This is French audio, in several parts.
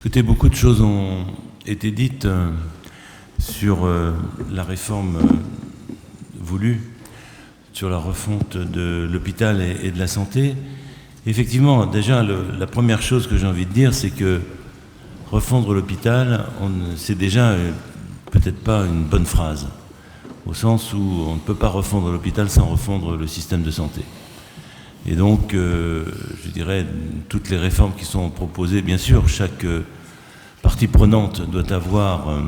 Écoutez, beaucoup de choses ont été dites sur la réforme voulue, sur la refonte de l'hôpital et de la santé. Effectivement, déjà, la première chose que j'ai envie de dire, c'est que refondre l'hôpital, c'est déjà peut-être pas une bonne phrase, au sens où on ne peut pas refondre l'hôpital sans refondre le système de santé. Et donc, je dirais, toutes les réformes qui sont proposées, bien sûr, chaque partie prenante doit avoir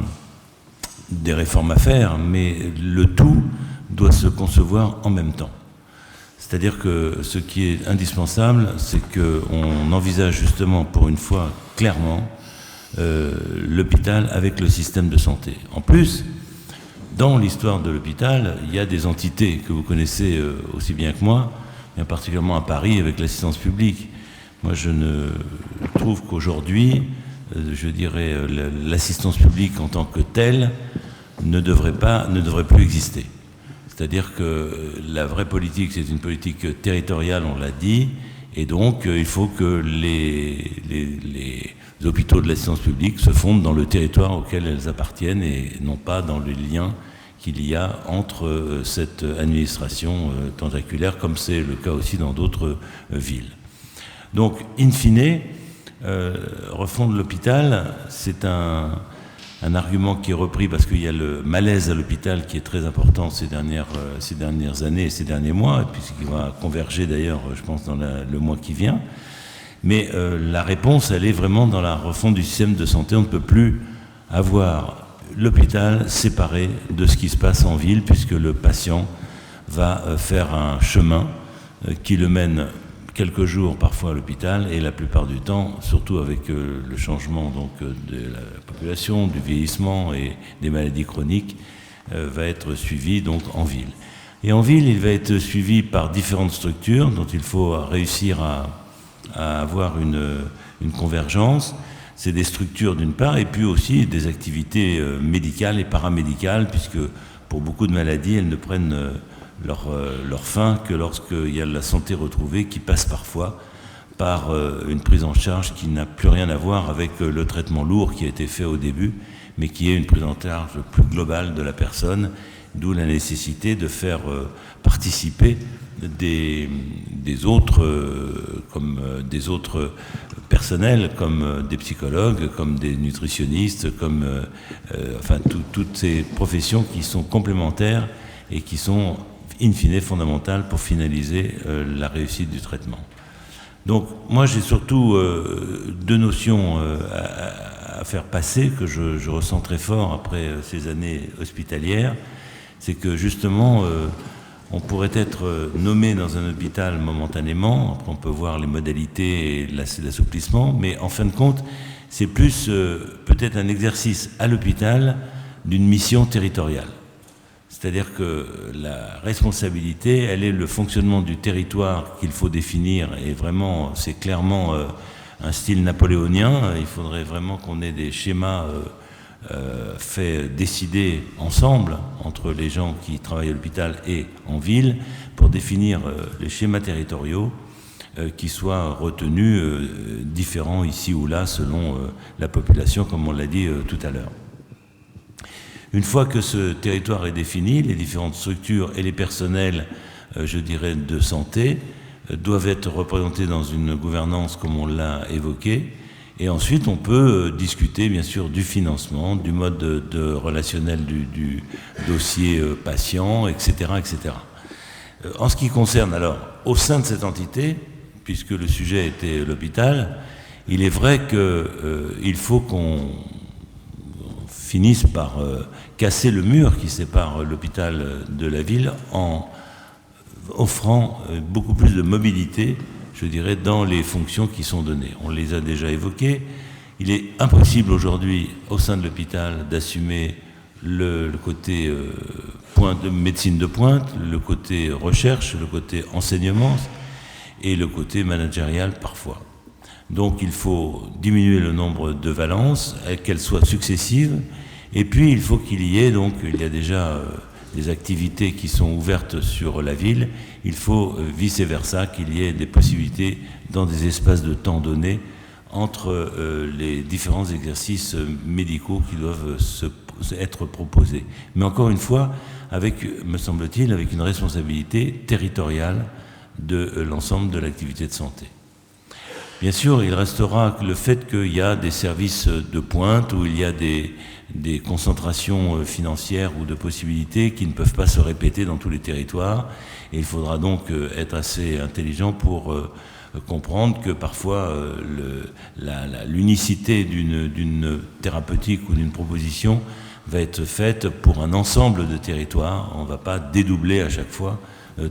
des réformes à faire, mais le tout doit se concevoir en même temps. C'est-à-dire que ce qui est indispensable, c'est qu'on envisage justement, pour une fois, clairement, l'hôpital avec le système de santé. En plus, dans l'histoire de l'hôpital, il y a des entités que vous connaissez aussi bien que moi, et particulièrement à Paris avec l'assistance publique. Moi, je ne trouve qu'aujourd'hui, je dirais, l'assistance publique en tant que telle ne devrait plus exister. C'est-à-dire que la vraie politique, c'est une politique territoriale, on l'a dit, et donc il faut que les hôpitaux de l'assistance publique se fondent dans le territoire auquel elles appartiennent et non pas dans le lien qu'il y a entre cette administration tentaculaire, comme c'est le cas aussi dans d'autres villes. Donc, in fine, refondre l'hôpital, c'est un argument qui est repris parce qu'il y a le malaise à l'hôpital qui est très important ces dernières années et ces derniers mois, puisqu'il va converger d'ailleurs, je pense, dans le mois qui vient. Mais la réponse, elle est vraiment dans la refonte du système de santé. On ne peut plus avoir l'hôpital séparé de ce qui se passe en ville, puisque le patient va faire un chemin qui le mène quelques jours parfois à l'hôpital, et la plupart du temps, surtout avec le changement donc, de la population, du vieillissement et des maladies chroniques, va être suivi donc en ville. Et en ville, il va être suivi par différentes structures dont il faut réussir à avoir une convergence. C'est des structures d'une part, et puis aussi des activités médicales et paramédicales, puisque pour beaucoup de maladies, elles ne prennent leur fin que lorsqu'il y a la santé retrouvée, qui passe parfois par une prise en charge qui n'a plus rien à voir avec le traitement lourd qui a été fait au début, mais qui est une prise en charge plus globale de la personne, d'où la nécessité de faire participer des autres personnels, comme des psychologues, comme des nutritionnistes, comme toutes ces professions qui sont complémentaires et qui sont in fine fondamentales pour finaliser la réussite du traitement. Donc moi j'ai surtout deux notions à faire passer que je ressens très fort après ces années hospitalières. C'est que justement on pourrait être nommé dans un hôpital momentanément, après on peut voir les modalités et l'assouplissement, mais en fin de compte, c'est plus peut-être un exercice à l'hôpital d'une mission territoriale. C'est-à-dire que la responsabilité, elle est le fonctionnement du territoire qu'il faut définir, et vraiment, c'est clairement un style napoléonien. Il faudrait vraiment qu'on ait des schémas fait décider ensemble entre les gens qui travaillent à l'hôpital et en ville pour définir les schémas territoriaux qui soient retenus différents ici ou là selon la population, comme on l'a dit tout à l'heure. Une fois que ce territoire est défini, les différentes structures et les personnels, je dirais, de santé doivent être représentés dans une gouvernance comme on l'a évoqué. Et ensuite, on peut discuter, bien sûr, du financement, du mode de relationnel du dossier patient, etc., etc. En ce qui concerne, alors, au sein de cette entité, puisque le sujet était l'hôpital, il est vrai qu'il faut qu'on finisse par casser le mur qui sépare l'hôpital de la ville en offrant beaucoup plus de mobilité, je dirais, dans les fonctions qui sont données. On les a déjà évoquées. Il est impossible aujourd'hui, au sein de l'hôpital, d'assumer le côté de médecine de pointe, le côté recherche, le côté enseignement et le côté managérial parfois. Donc il faut diminuer le nombre de valences, qu'elles soient successives, et puis il faut qu'il y ait, donc il y a déjà des activités qui sont ouvertes sur la ville, il faut vice-versa qu'il y ait des possibilités dans des espaces de temps donnés entre les différents exercices médicaux qui doivent être proposés. Mais encore une fois, avec, me semble-t-il, avec une responsabilité territoriale de l'ensemble de l'activité de santé. Bien sûr, il restera le fait qu'il y a des services de pointe où il y a des concentrations financières ou de possibilités qui ne peuvent pas se répéter dans tous les territoires. Et il faudra donc être assez intelligent pour comprendre que parfois l'unicité d'une thérapeutique ou d'une proposition va être faite pour un ensemble de territoires. On ne va pas dédoubler à chaque fois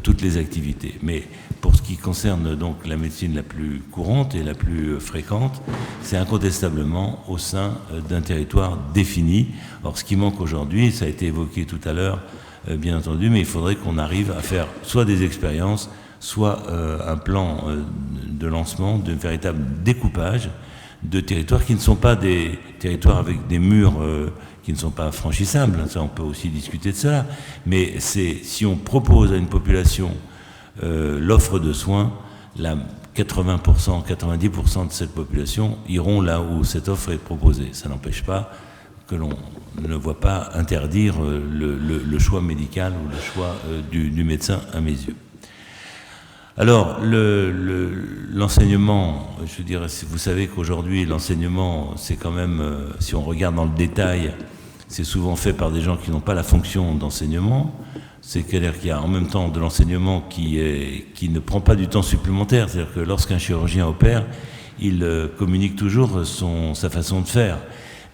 toutes les activités. Mais pour ce qui concerne donc la médecine la plus courante et la plus fréquente, c'est incontestablement au sein d'un territoire défini. Or, ce qui manque aujourd'hui, ça a été évoqué tout à l'heure, bien entendu, mais il faudrait qu'on arrive à faire soit des expériences, soit un plan de lancement, de véritable découpage de territoires qui ne sont pas des territoires avec des murs qui ne sont pas franchissables, ça on peut aussi discuter de cela, mais c'est si on propose à une population l'offre de soins, 80%, 90% de cette population iront là où cette offre est proposée. Ça n'empêche pas que l'on ne voit pas interdire le choix médical ou le choix du médecin à mes yeux. Alors, l'enseignement, je dirais, vous savez qu'aujourd'hui, l'enseignement, c'est quand même, si on regarde dans le détail, c'est souvent fait par des gens qui n'ont pas la fonction d'enseignement. C'est-à-dire qu'il y a en même temps de l'enseignement qui ne prend pas du temps supplémentaire. C'est-à-dire que lorsqu'un chirurgien opère, il communique toujours sa façon de faire.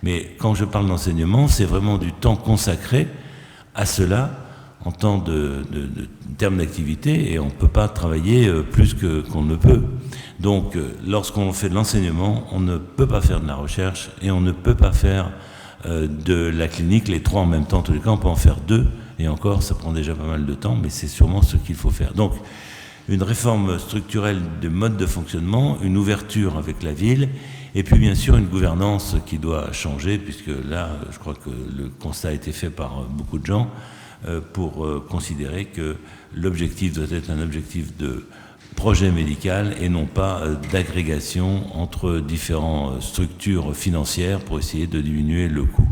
Mais quand je parle d'enseignement, c'est vraiment du temps consacré à cela en temps de termes d'activité, et on ne peut pas travailler plus qu'on ne peut. Donc, lorsqu'on fait de l'enseignement, on ne peut pas faire de la recherche et on ne peut pas faire de la clinique, les trois en même temps. En tous les cas, on peut en faire deux, et encore, ça prend déjà pas mal de temps, mais c'est sûrement ce qu'il faut faire. Donc, une réforme structurelle de mode de fonctionnement, une ouverture avec la ville, et puis bien sûr une gouvernance qui doit changer, puisque là, je crois que le constat a été fait par beaucoup de gens, pour considérer que l'objectif doit être un objectif de projet médical et non pas d'agrégation entre différentes structures financières pour essayer de diminuer le coût.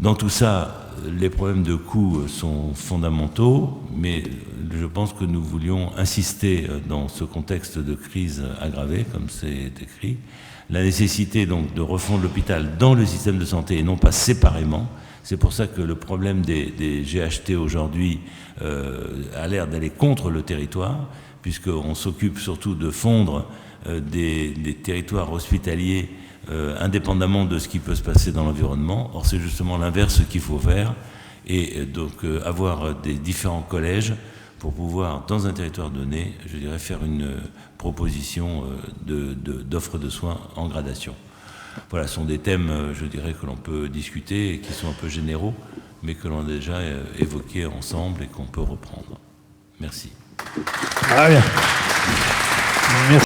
Dans tout ça, les problèmes de coût sont fondamentaux, mais je pense que nous voulions insister dans ce contexte de crise aggravée, comme c'est écrit, la nécessité donc de refondre l'hôpital dans le système de santé et non pas séparément. C'est pour ça que le problème des GHT aujourd'hui a l'air d'aller contre le territoire, puisqu'on s'occupe surtout de fondre des territoires hospitaliers indépendamment de ce qui peut se passer dans l'environnement. Or, c'est justement l'inverse qu'il faut faire, et donc avoir des différents collèges pour pouvoir, dans un territoire donné, je dirais, faire une proposition d'offre de soins en gradation. Voilà, ce sont des thèmes, je dirais, que l'on peut discuter et qui sont un peu généraux, mais que l'on a déjà évoqués ensemble et qu'on peut reprendre. Merci. Ah bien. Merci.